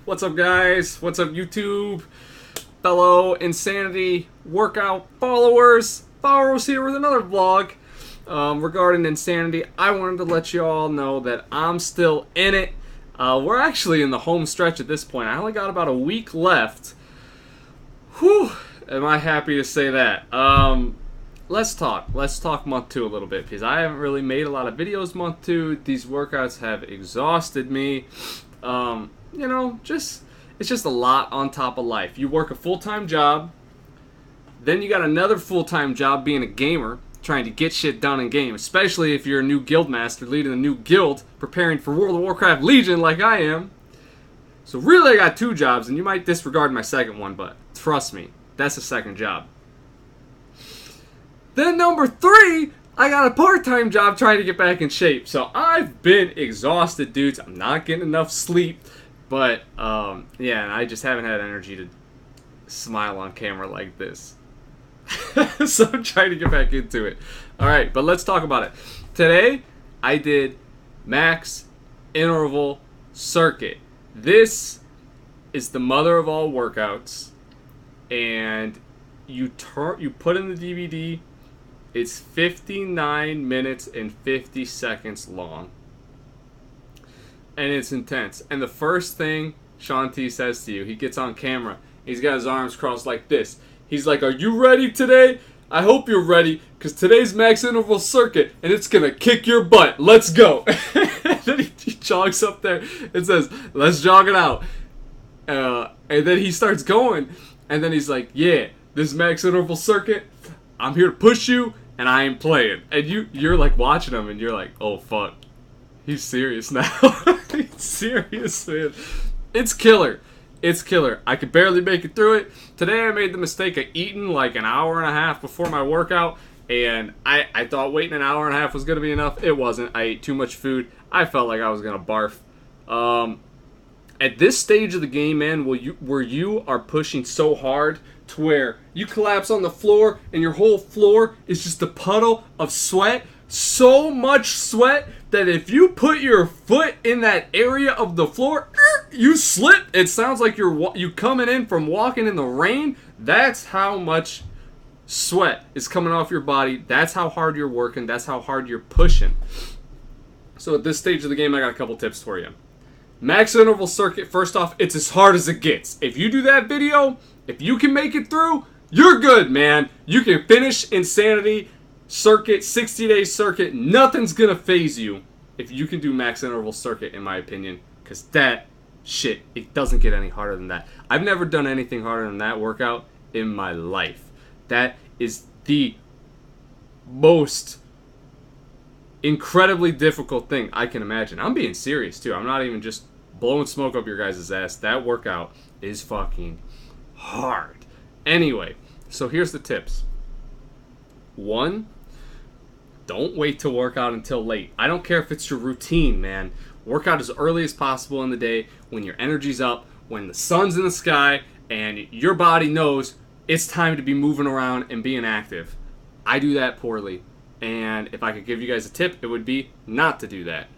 What's up, guys? What's up, YouTube? Fellow Insanity workout followers. Fahros here with another vlog regarding Insanity. I wanted to let you all know that I'm still in it. We're actually in the home stretch at this point. I only got about a week left. Whew, am I happy to say that. Let's talk month 2 a little bit, because I haven't really made a lot of videos month 2. These workouts have exhausted me. You know, it's just a lot on top of life. You work a full-time job, then you got another full-time job being a gamer, trying to get shit done in game, especially if you're a new guild master leading a new guild, preparing for World of Warcraft Legion like I am. So really I got 2 jobs, and you might disregard my second one, but trust me, that's a second job. Then number 3, I got a part-time job trying to get back in shape. So I've been exhausted, dudes. I'm not getting enough sleep. But, yeah, and I just haven't had energy to smile on camera like this. So I'm trying to get back into it. Alright, but let's talk about it. Today, I did max interval circuit. This is the mother of all workouts. And you put in the DVD. It's 59 minutes and 50 seconds long. And it's intense. And the first thing Sean T says to you, he gets on camera, he's got his arms crossed like this. He's like, "Are you ready today? I hope you're ready, because today's max interval circuit, and it's going to kick your butt. Let's go." And then he jogs up there and says, "Let's jog it out." And then he starts going, and then he's like, "Yeah, this max interval circuit, I'm here to push you, and I ain't playing." And you're like watching him, and you're like, "Oh fuck, he's serious now." He's serious, man. It's killer. It's killer. I could barely make it through it. Today I made the mistake of eating like an hour and a half before my workout, and I thought waiting an hour and a half was gonna be enough. It wasn't. I ate too much food. I felt like I was gonna barf. At this stage of the game, man, where you are pushing so hard to where you collapse on the floor and your whole floor is just a puddle of sweat. So much sweat that if you put your foot in that area of the floor, you slip. It sounds like you coming in from walking in the rain. That's how much sweat is coming off your body. That's how hard you're working. That's how hard you're pushing. So at this stage of the game, I got a couple tips for you. Max interval circuit, first off, it's as hard as it gets. If you do that video, if you can make it through, you're good, man. You can finish Insanity circuit, 60-day circuit. Nothing's gonna phase you if you can do max interval circuit, in my opinion, because that shit, it doesn't get any harder than that. I've never done anything harder than that workout in my life. That is the most incredibly difficult thing I can imagine. I'm being serious too. I'm not even just blowing smoke up your guys' ass. That workout is fucking hard. Anyway, so here's the tips. 1, don't wait to work out until late. I don't care if it's your routine, man. Work out as early as possible in the day when your energy's up, when the sun's in the sky, and your body knows it's time to be moving around and being active. I do that poorly. And if I could give you guys a tip, it would be not to do that.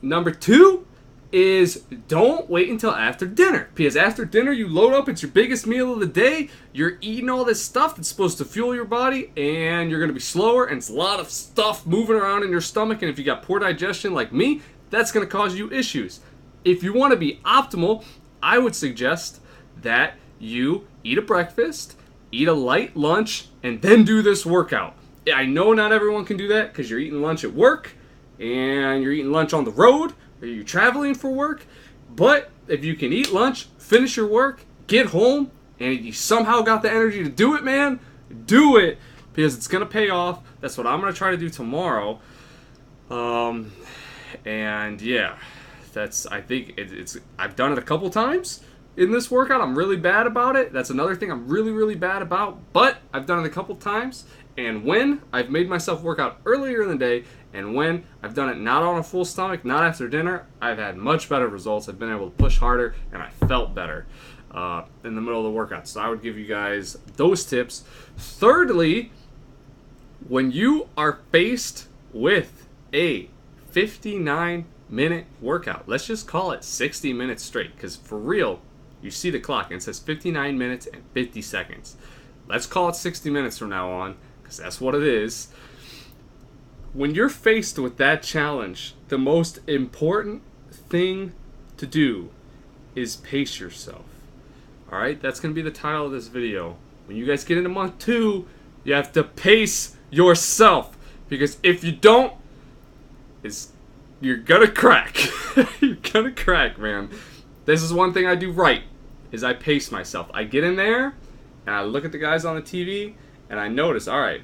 Number 2 is don't wait until after dinner. Because after dinner, you load up. It's your biggest meal of the day. You're eating all this stuff that's supposed to fuel your body. And you're going to be slower. And it's a lot of stuff moving around in your stomach. And if you got poor digestion like me, that's going to cause you issues. If you want to be optimal, I would suggest that you eat a breakfast, eat a light lunch, and then do this workout. I know not everyone can do that because you're eating lunch at work and you're eating lunch on the road or you're traveling for work. But if you can eat lunch, finish your work, get home, and you somehow got the energy to do it, man, do it, because it's going to pay off. That's what I'm going to try to do tomorrow. And yeah, I think I've done it a couple times in this workout. I'm really bad about it. That's another thing I'm really, really bad about. But I've done it a couple times. And when I've made myself work out earlier in the day, and when I've done it not on a full stomach, not after dinner, I've had much better results. I've been able to push harder, and I felt better in the middle of the workout. So I would give you guys those tips. Thirdly, when you are faced with a 59 60-minute workout. Let's just call it 60 minutes straight, because for real, you see the clock and it says 59 minutes and 50 seconds. Let's call it 60 minutes from now on, because that's what it is. When you're faced with that challenge, the most important thing to do is pace yourself. Alright, that's going to be the title of this video. When you guys get into month 2, you have to pace yourself. Because if you don't, you're gonna crack. You're gonna crack, man. This is one thing I do right, is I pace myself. I get in there, and I look at the guys on the TV, and I notice, alright,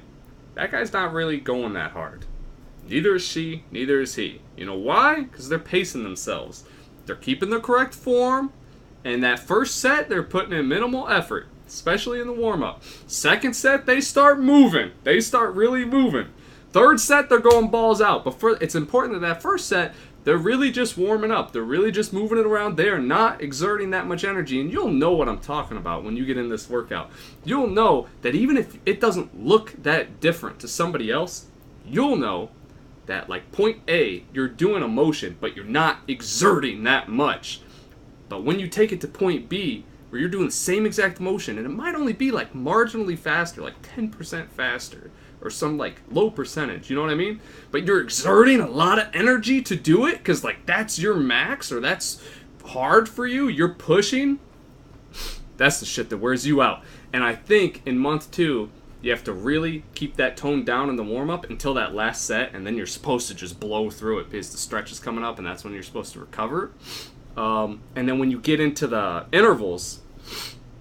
that guy's not really going that hard. Neither is she, neither is he. You know why? Because they're pacing themselves. They're keeping the correct form, and that first set, they're putting in minimal effort, especially in the warm-up. Second set, they start moving. They start really moving. Third set, they're going balls out. But it's important that first set, they're really just warming up. They're really just moving it around. They are not exerting that much energy. And you'll know what I'm talking about when you get in this workout. You'll know that even if it doesn't look that different to somebody else, you'll know that, like, point A, you're doing a motion, but you're not exerting that much. But when you take it to point B, where you're doing the same exact motion, and it might only be, like, marginally faster, like 10% faster, or some, like, low percentage, you know what I mean? But you're exerting a lot of energy to do it, because, like, that's your max, or that's hard for you, you're pushing. That's the shit that wears you out. And I think in month 2, you have to really keep that tone down in the warm-up until that last set, and then you're supposed to just blow through it, because the stretch is coming up, and that's when you're supposed to recover. And then when you get into the intervals,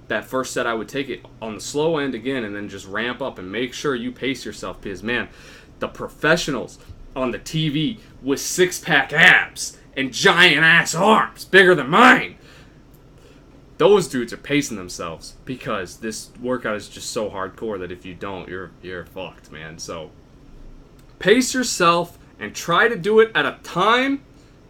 that first set I would take it on the slow end again and then just ramp up and make sure you pace yourself, because, man, the professionals on the TV with six-pack abs and giant-ass arms bigger than mine, those dudes are pacing themselves, because this workout is just so hardcore that if you don't, you're fucked, man. So pace yourself and try to do it at a time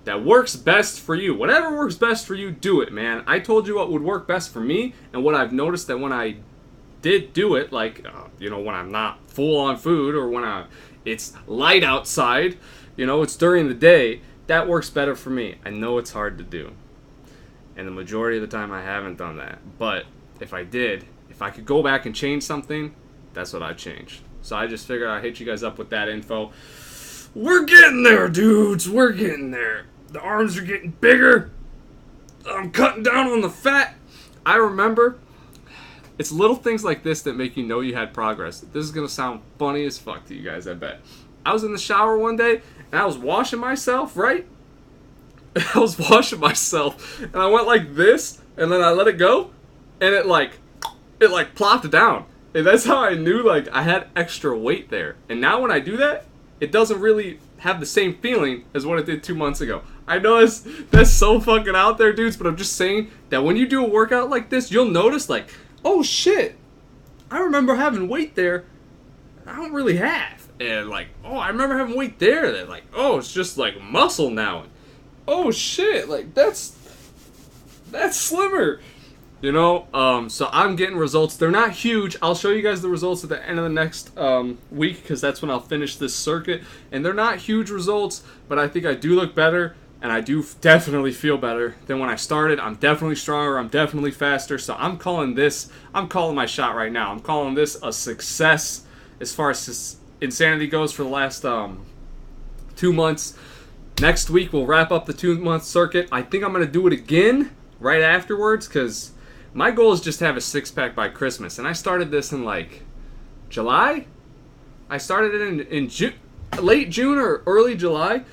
that works best for you. Whatever works best for you, do it, man. I told you what would work best for me, and what I've noticed that when I did do it, like, you know, when I'm not full on food, or when it's light outside, you know, it's during the day, that works better for me. I know it's hard to do, and the majority of the time I haven't done that. But if I did, if I could go back and change something, that's what I'd change. So I just figured I'd hit you guys up with that info. We're getting there, dudes. We're getting there. The arms are getting bigger. I'm cutting down on the fat. I remember, it's little things like this that make you know you had progress. This is going to sound funny as fuck to you guys, I bet. I was in the shower one day, and I was washing myself, right? I was washing myself, and I went like this, and then I let it go, and it plopped down. And that's how I knew, like, I had extra weight there. And now when I do that, it doesn't really have the same feeling as what it did 2 months ago. I know that's so fucking out there, dudes, but I'm just saying that when you do a workout like this, you'll notice, like, oh shit, I remember having weight there I don't really have. And like, oh, I remember having weight there. That like, oh, it's just like muscle now. And, oh shit, like that's slimmer. You know, so I'm getting results. They're not huge. I'll show you guys the results at the end of the next week, because that's when I'll finish this circuit. And they're not huge results, but I think I do look better, and I do definitely feel better than when I started. I'm definitely stronger. I'm definitely faster. So I'm calling my shot right now. I'm calling this a success as far as insanity goes for the last 2 months. Next week, we'll wrap up the 2-month circuit. I think I'm going to do it again right afterwards, because my goal is just to have a six-pack by Christmas. And I started this in, like, July? I started it in late June or early July.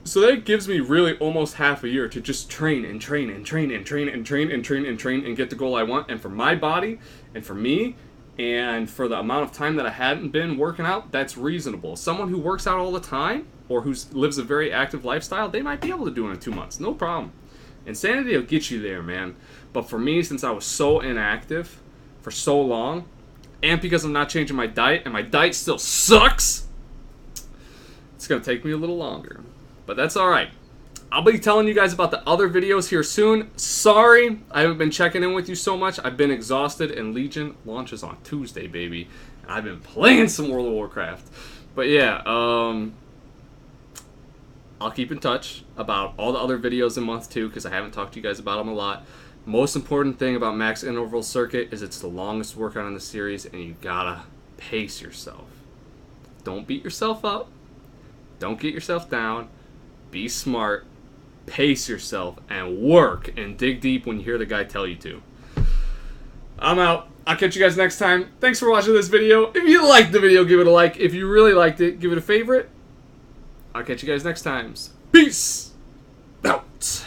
So that gives me really almost half a year to just train and train and train and train and train and train and train and get the goal I want. And for my body and for me and for the amount of time that I hadn't been working out, that's reasonable. Someone who works out all the time or who lives a very active lifestyle, they might be able to do it in 2 months. No problem. Insanity will get you there, man. But for me, since I was so inactive for so long, and because I'm not changing my diet, and my diet still sucks, it's going to take me a little longer. But that's alright. I'll be telling you guys about the other videos here soon. Sorry, I haven't been checking in with you so much. I've been exhausted, and Legion launches on Tuesday, baby. And I've been playing some World of Warcraft. But yeah, I'll I'll keep in touch about all the other videos in month 2 because I haven't talked to you guys about them a lot. Most important thing about max interval circuit is it's the longest workout in the series, and you gotta pace yourself. Don't beat yourself up. Don't get yourself down. Be smart. Pace yourself and work and dig deep when you hear the guy tell you to. I'm out. I'll catch you guys next time. Thanks for watching this video. If you liked the video, give it a like. If you really liked it, give it a favorite. I'll catch you guys next time. Peace out.